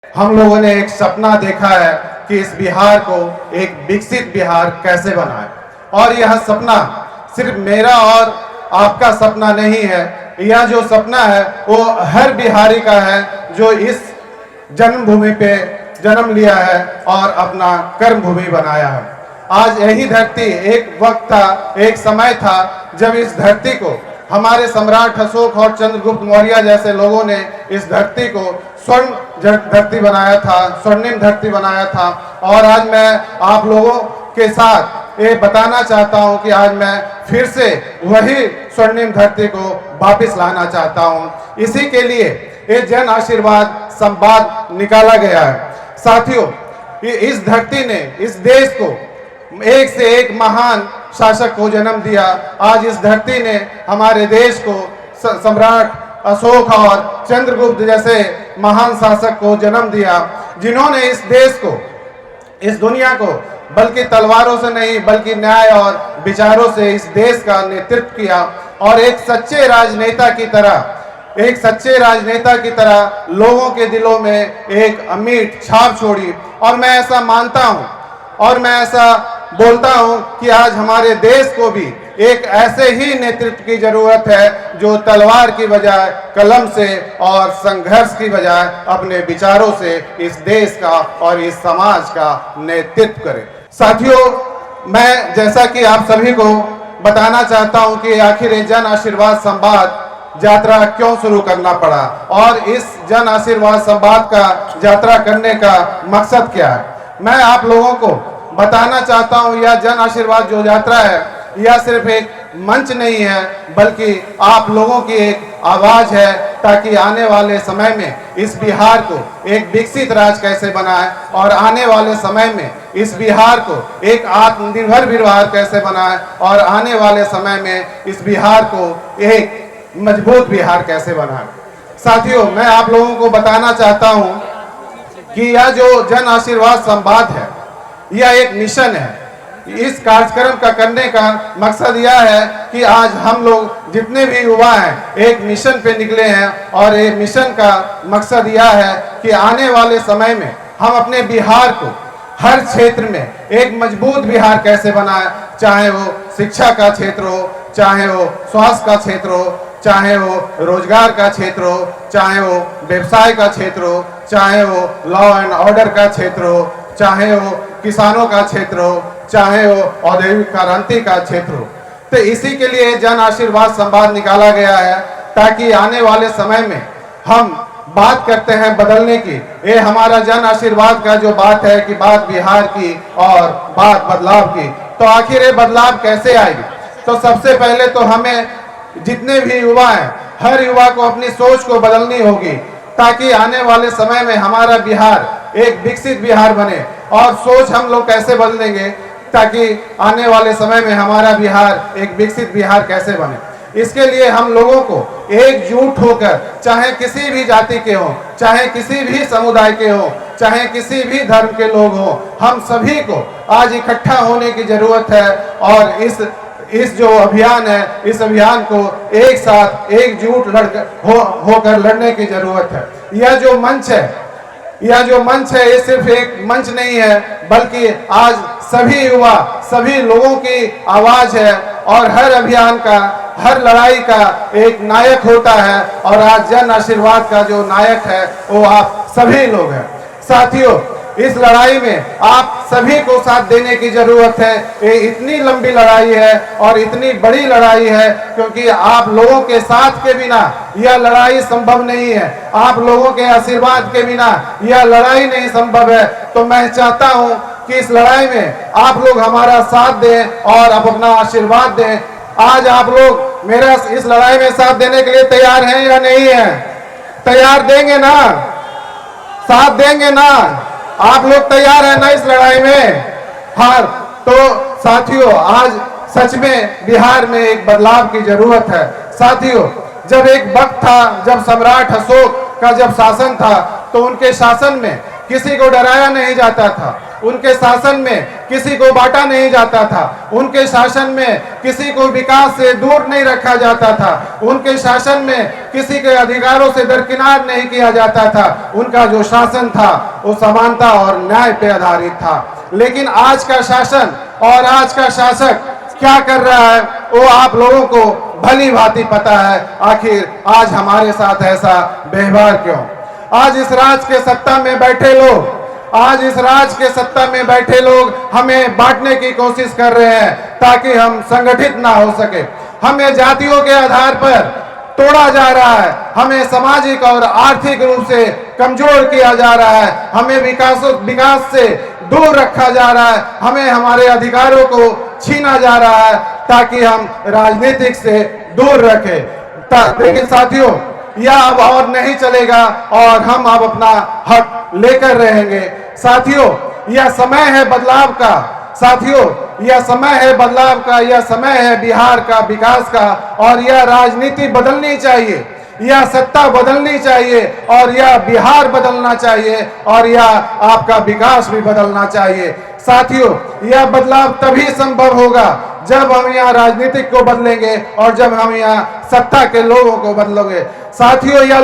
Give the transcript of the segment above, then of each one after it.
हम लोगों ने एक सपना देखा है कि इस बिहार को एक विकसित बिहार कैसे बनाएं, और यह सपना सिर्फ मेरा और आपका सपना नहीं है। यह जो सपना है वो हर बिहारी का है जो इस जन्मभूमि पे जन्म लिया है और अपना कर्म भूमि बनाया है। आज यही धरती एक वक्त था, एक समय था जब इस धरती को हमारे सम्राट अशोक और चंद्रगुप्त मौर्य जैसे लोगों ने इस धरती को स्वर्ण धरती बनाया था, स्वर्णिम धरती बनाया था। और आज मैं आप लोगों के साथ ये बताना चाहता हूं कि आज मैं फिर से वही स्वर्णिम धरती को वापस लाना चाहता हूं। इसी के लिए ये जन आशीर्वाद संवाद निकाला गया है। साथियों, इस धरती ने इस देश को एक से एक महान शासक को जन्म दिया। आज इस धरती ने हमारे देश को सम्राट अशोक और चंद्रगुप्त जैसे महान शासक को जन्म दिया, जिन्होंने इस देश को, इस दुनिया को बल्कि तलवारों से नहीं बल्कि न्याय और विचारों से इस देश का नेतृत्व किया और एक सच्चे राजनेता की तरह लोगों के दिलों में एक अमिट छाप छोड़ी। और मैं ऐसा मानता हूं और मैं ऐसा बोलता हूं कि आज हमारे देश को भी एक ऐसे ही नेतृत्व की जरूरत है जो तलवार की बजाय कलम से और संघर्ष की बजाय अपने विचारों से इस देश का और इस समाज का नेतृत्व करे। साथियों, मैं जैसा कि आप सभी को बताना चाहता हूं कि आखिर ये जन आशीर्वाद संवाद यात्रा क्यों शुरू करना पड़ा और इस जन आशीर्वाद संवाद का यात्रा करने का मकसद क्या है। मैं आप लोगों को बताना चाहता हूं, यह जन आशीर्वाद जो यात्रा है यह सिर्फ एक मंच नहीं है बल्कि आप लोगों की एक आवाज है, ताकि आने वाले समय में इस बिहार को एक विकसित राज्य कैसे बनाए और आने वाले समय में इस बिहार को एक आत्मनिर्भर बिहार कैसे बनाए और आने वाले समय में इस बिहार को एक मजबूत बिहार कैसे बनाए। साथियों, मैं आप लोगों को बताना चाहता हूं कि यह जो जन आशीर्वाद संवाद है यह एक मिशन है। इस कार्यक्रम का करने का मकसद यह है कि आज हम लोग जितने भी युवा हैं एक मिशन पे निकले हैं और ये मिशन का मकसद यह है कि आने वाले समय में हम अपने बिहार को हर क्षेत्र में एक मजबूत बिहार कैसे बनाएं, चाहे वो शिक्षा का क्षेत्र हो, चाहे वो स्वास्थ्य का क्षेत्र हो, चाहे वो रोजगार का क्षेत्र हो, चाहे वो व्यवसाय का क्षेत्र हो, चाहे वो लॉ एंड ऑर्डर का क्षेत्र हो, चाहे वो किसानों का क्षेत्र हो, चाहे वो औद्योगिक क्रांति का क्षेत्र हो। तो इसी के लिए जन आशीर्वाद संवाद निकाला गया है, ताकि आने वाले समय में हम बात करते हैं बदलने की। ये हमारा जन आशीर्वाद का जो बात है कि बात बिहार की और बात बदलाव की। तो आखिर ये बदलाव कैसे आएगी? तो सबसे पहले तो हमें जितने भी युवा हैं हर युवा को अपनी सोच को बदलनी होगी, ताकि आने वाले समय में हमारा बिहार एक विकसित बिहार बने। और सोच हम लोग कैसे बदलेंगे ताकि आने वाले समय में हमारा बिहार एक विकसित बिहार कैसे बने? इसके लिए हम लोगों को एकजुट होकर, चाहे किसी भी जाति के हों, चाहे किसी भी समुदाय के हों, चाहे किसी भी धर्म के लोग हों, हम सभी को आज इकट्ठा होने की जरूरत है। और इस जो अभियान है, इस अभियान को एक साथ एकजुट होकर लड़ने की जरूरत है। यह जो मंच है ये सिर्फ एक मंच नहीं है बल्कि आज सभी युवा, सभी लोगों की आवाज है और हर अभियान का, हर लड़ाई का एक नायक होता है। और आज जन आशीर्वाद का जो नायक है वो आप सभी लोग हैं। साथियों, इस लड़ाई में आप सभी को साथ देने की जरूरत है। ये इतनी लंबी लड़ाई है और इतनी बड़ी लड़ाई है क्योंकि आप लोगों के साथ के बिना यह लड़ाई संभव नहीं है। आप लोगों के आशीर्वाद के बिना यह लड़ाई नहीं संभव है। तो मैं चाहता हूं कि इस लड़ाई में आप लोग हमारा साथ दें और आप अपना आशीर्वाद दें। आज आप लोग मेरा इस लड़ाई में साथ देने के लिए तैयार हैं या नहीं है? तैयार देंगे ना? साथ देंगे ना? आप लोग तैयार हैं ना इस लड़ाई में? हाँ, तो साथियों, आज सच में बिहार में एक बदलाव की जरूरत है। साथियों, जब एक वक्त था जब सम्राट अशोक का जब शासन था तो उनके शासन में किसी को डराया नहीं जाता था। उनके शासन में किसी को बांटा नहीं जाता था। उनके शासन में किसी को विकास से दूर नहीं रखा जाता था। उनके शासन में किसी के अधिकारों से दरकिनार नहीं किया जाता था। उनका जो शासन था वो समानता और न्याय पे आधारित था। लेकिन आज का शासन और आज का शासक क्या कर रहा है वो आप लोगों को भली भांति पता है। आखिर आज हमारे साथ ऐसा व्यवहार क्यों? आज इस राज के सत्ता में बैठे लोग हमें बांटने की कोशिश कर रहे हैं ताकि हम संगठित ना हो सके। हमें जातियों के आधार पर तोड़ा जा रहा है। हमें सामाजिक और आर्थिक रूप से कमजोर किया जा रहा है। हमें विकास से दूर रखा जा रहा है। हमें हमारे अधिकारों को छीना जा रहा है ताकि हम राजनीतिक से दूर रखें। लेकिन साथियों, यह अब और नहीं चलेगा और हम अब अपना हक लेकर रहेंगे। साथियों, यह समय है बदलाव का। साथियों, यह समय है बदलाव का, यह समय है बिहार का विकास का। और यह राजनीति बदलनी चाहिए, यह सत्ता बदलनी चाहिए और यह बिहार बदलना चाहिए और यह आपका विकास भी बदलना चाहिए। साथियों, यह बदलाव तभी संभव होगा जब हम यहाँ राजनीतिक को बदलेंगे और जब हम यहाँ सत्ता के लोगों को बदलोगे। साथियों, यह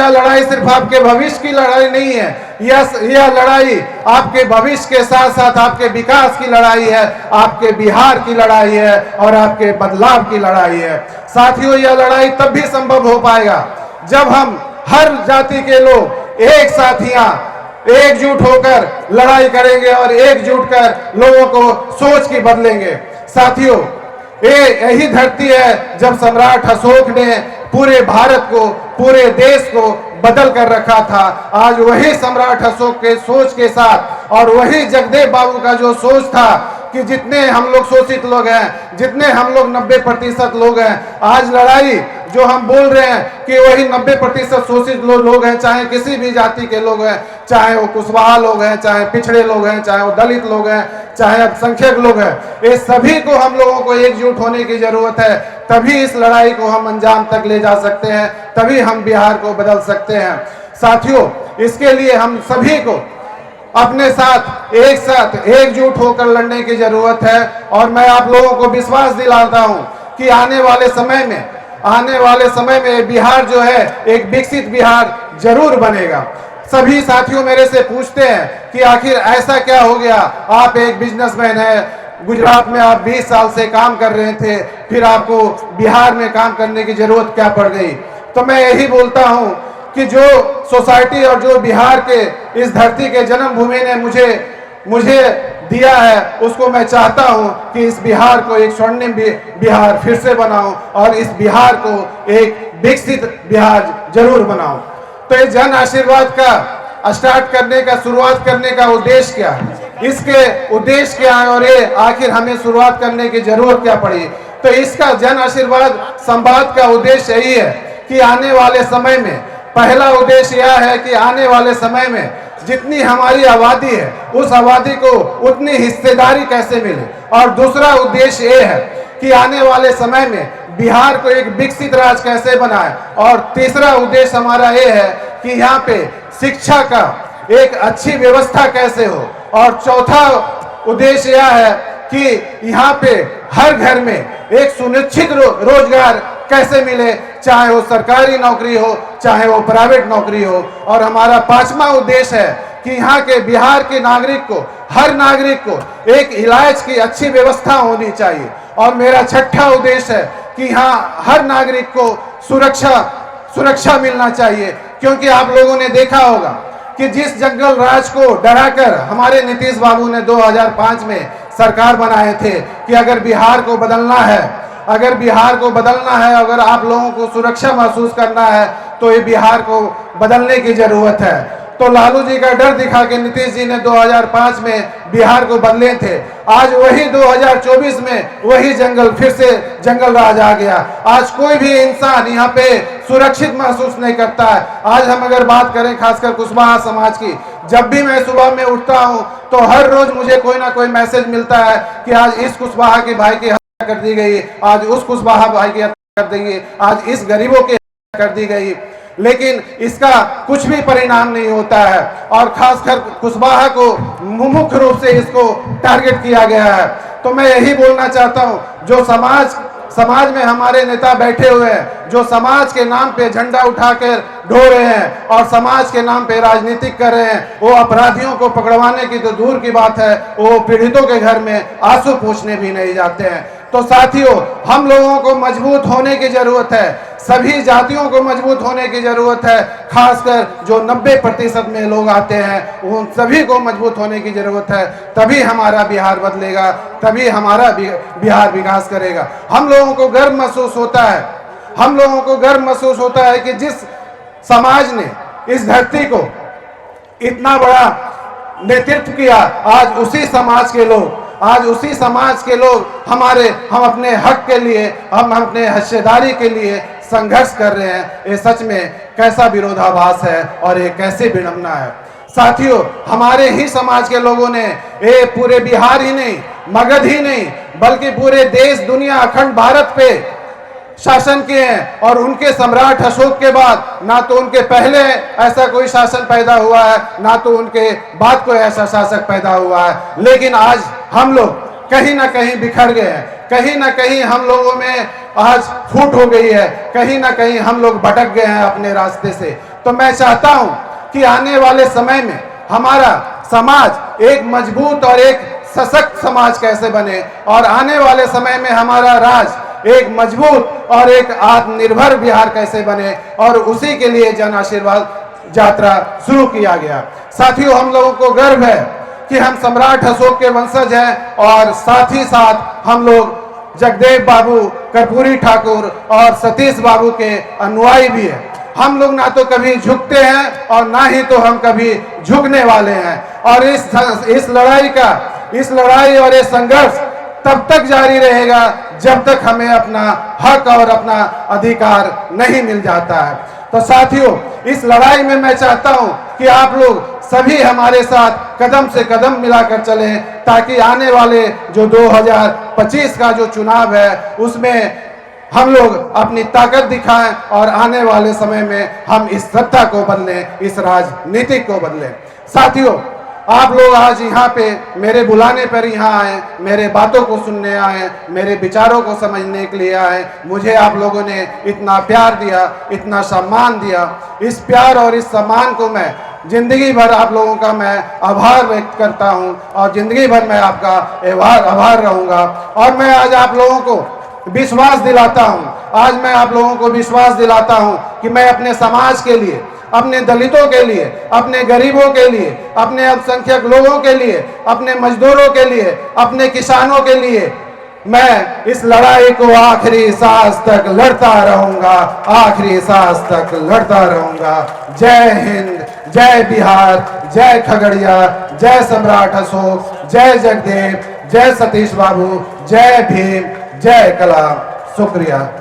लड़ाई सिर्फ आपके भविष्य की लड़ाई नहीं है। यह लड़ाई आपके भविष्य के साथ साथ आपके विकास की लड़ाई है, आपके बिहार की लड़ाई है और आपके बदलाव की लड़ाई है। साथियों, यह लड़ाई तब भी संभव हो पाएगा जब हम हर जाति के लोग एक साथ यहाँ एकजुट होकर लड़ाई करेंगे और एकजुट कर लोगों को सोच की बदलेंगे। साथियों, यही धरती है जब सम्राट अशोक ने पूरे भारत को, पूरे देश को बदल कर रखा था। आज वही सम्राट अशोक के सोच के साथ और वही जगदेव बाबू का जो सोच था कि जितने हम लोग शोषित लोग हैं, जितने हम लोग 90% लोग हैं, आज लड़ाई जो हम बोल रहे हैं कि वही 90% शोषित लोग हैं, चाहे किसी भी जाति के लोग हैं, चाहे वो कुशवाहा लोग हैं, चाहे पिछड़े लोग हैं, चाहे वो दलित लोग हैं, चाहे अल्पसंख्यक लोग हैं, ये सभी को हम लोगों को एकजुट होने की जरूरत है। तभी इस लड़ाई को हम अंजाम तक ले जा सकते हैं, तभी हम बिहार को बदल सकते हैं। साथियों, इसके लिए हम सभी को अपने साथ एकजुट होकर लड़ने की जरूरत है। और मैं आप लोगों को विश्वास दिलाता हूं कि आने वाले समय में बिहार जो है एक विकसित बिहार जरूर बनेगा। सभी साथियों मेरे से पूछते हैं कि आखिर ऐसा क्या हो गया? आप एक बिजनेसमैन हैं, गुजरात में आप 20 साल से काम कर रहे थे, फिर आपको बिहार में काम करने की जरूरत क्या पड़ गई? तो मैं यही बोलता हूं कि जो सोसाइटी और जो बिहार के इस धरती के जन्मभूमि ने मुझे दिया है, उसको मैं चाहता हूं कि इस बिहार को एक स्वर्णिम बिहार फिर से बनाऊं और इस बिहार को एक विकसित बिहार जरूर बनाऊं। तो ये जन आशीर्वाद का शुरुआत करने का उद्देश्य क्या है? इसके उद्देश्य क्या है और ये आखिर हमें शुरुआत करने की जरूरत क्या पड़ी? तो इसका जन आशीर्वाद संवाद का उद्देश्य यही है कि आने वाले समय में, पहला उद्देश्य यह है कि आने वाले समय में जितनी हमारी आबादी है उस आबादी को उतनी हिस्सेदारी कैसे मिले। और दूसरा उद्देश्य ये है कि आने वाले समय में बिहार को एक विकसित राज्य कैसे बनाए। और तीसरा उद्देश्य हमारा ये है कि यहाँ पे शिक्षा का एक अच्छी व्यवस्था कैसे हो। और चौथा उद्देश्य यह है कि यहाँ पे हर घर में एक सुनिश्चित रोजगार कैसे मिले, चाहे वो सरकारी नौकरी हो, चाहे वो प्राइवेट नौकरी हो। और हमारा पांचवा उद्देश्य है कि यहाँ के बिहार के नागरिक को, हर नागरिक को एक इलाज की अच्छी व्यवस्था होनी चाहिए। और मेरा छठा उद्देश्य है कि यहाँ हर नागरिक को सुरक्षा मिलना चाहिए। क्योंकि आप लोगों ने देखा होगा कि जिस जंगल राज को डराकर हमारे नीतीश बाबू ने 2005 में सरकार बनाए थे कि अगर बिहार को बदलना है, अगर आप लोगों को सुरक्षा महसूस करना है तो ये बिहार को बदलने की जरूरत है। तो लालू जी का डर दिखा के नीतीश जी ने 2005 में बिहार को बदले थे। आज वही 2024 में वही फिर से जंगल राज आ गया। आज कोई भी इंसान यहाँ पे सुरक्षित महसूस नहीं करता है। आज हम अगर बात करें खासकर कुशवाहा समाज की, जब भी मैं सुबह में उठता हूँ तो हर रोज मुझे कोई ना कोई मैसेज मिलता है कि आज इस कुशवाहा के भाई की हत्या कर दी गई, आज उस कुशवाहा भाई की हत्या कर दी गई, आज इस गरीबों की हत्या कर दी गई। लेकिन इसका कुछ भी परिणाम नहीं होता है और खासकर कुशवाहा को मुख्य रूप से इसको टारगेट किया गया है। तो मैं यही बोलना चाहता हूं, जो समाज में हमारे नेता बैठे हुए हैं, जो समाज के नाम पे झंडा उठाकर ढो रहे हैं और समाज के नाम पे राजनीति कर रहे हैं, वो अपराधियों को पकड़वाने की तो दूर की बात है, वो पीड़ितों के घर में आंसू पोंछने भी नहीं जाते हैं। तो साथियों, हम लोगों को मजबूत होने की जरूरत है, सभी जातियों को मजबूत होने की जरूरत है। खासकर जो 90% में लोग आते हैं, उन सभी को मजबूत होने की जरूरत है। तभी हमारा बिहार बदलेगा, तभी हमारा बिहार विकास करेगा। हम लोगों को गर्व महसूस होता है, हम लोगों को गर्व महसूस होता है कि जिस समाज ने इस धरती को इतना बड़ा नेतृत्व किया, आज उसी समाज के लोग हम अपने हक के लिए, हम अपने हिस्सेदारी के लिए संघर्ष कर रहे हैं। ये सच में कैसा विरोधाभास है और ये कैसे विडंबना है। साथियों, हमारे ही समाज के लोगों ने ये पूरे बिहार ही नहीं, मगध ही नहीं, बल्कि पूरे देश, दुनिया, अखंड भारत पे शासन किए हैं। और उनके सम्राट अशोक के बाद ना तो उनके पहले ऐसा कोई शासन पैदा हुआ है, ना तो उनके बाद कोई ऐसा शासक पैदा हुआ है। लेकिन आज हम लोग कहीं ना कहीं बिखर गए हैं, कहीं ना कहीं हम लोगों में आज फूट हो गई है, कहीं ना कहीं हम लोग भटक गए हैं अपने रास्ते से। तो मैं चाहता हूं कि आने वाले समय में हमारा समाज एक मजबूत और एक सशक्त समाज कैसे बने, और आने वाले समय में हमारा राज्य एक मजबूत और एक आत्मनिर्भर बिहार कैसे बने, और उसी के लिए जन आशीर्वाद यात्रा शुरू किया गया। साथियों, हम लोगों को गर्व है कि हम सम्राट अशोक के वंशज हैं, और साथ ही साथ हम लोग जगदेव बाबू, कर्पूरी ठाकुर और सतीश बाबू के अनुयायी भी हैं। हम लोग ना तो कभी झुकते हैं और ना ही तो हम कभी झुकने वाले हैं। और इस लड़ाई और ये संघर्ष तब तक जारी रहेगा जब तक हमें अपना हक और अपना अधिकार नहीं मिल जाता है। तो साथियों, इस लड़ाई में मैं चाहता हूं कि आप लोग सभी हमारे साथ कदम से कदम मिलाकर चलें, ताकि आने वाले जो 2025 का जो चुनाव है उसमें हम लोग अपनी ताकत दिखाएं और आने वाले समय में हम इस सत्ता को बदलें, इस राजनीति को बदलें। साथियों, आप लोग आज यहाँ पे मेरे बुलाने पर यहाँ आए, मेरे बातों को सुनने आए, मेरे विचारों को समझने के लिए आए। मुझे आप लोगों ने इतना प्यार दिया, इतना सम्मान दिया। इस प्यार और इस सम्मान को मैं जिंदगी भर आप लोगों का मैं आभार व्यक्त करता हूँ, और जिंदगी भर मैं आपका आभार रहूँगा। और मैं आज आप लोगों को विश्वास दिलाता हूँ, आज मैं आप लोगों को विश्वास दिलाता हूँ कि मैं अपने समाज के लिए, अपने दलितों के लिए, अपने गरीबों के लिए, अपने अल्पसंख्यक लोगों के लिए, अपने मजदूरों के लिए, अपने किसानों के लिए मैं इस लड़ाई को आखिरी सांस तक लड़ता रहूंगा, आखिरी सांस तक लड़ता रहूंगा। जय हिंद, जय बिहार, जय खगड़िया, जय सम्राट अशोक, जय जगदेव, जय सतीश बाबू, जय भीम, जय कलाम। शुक्रिया।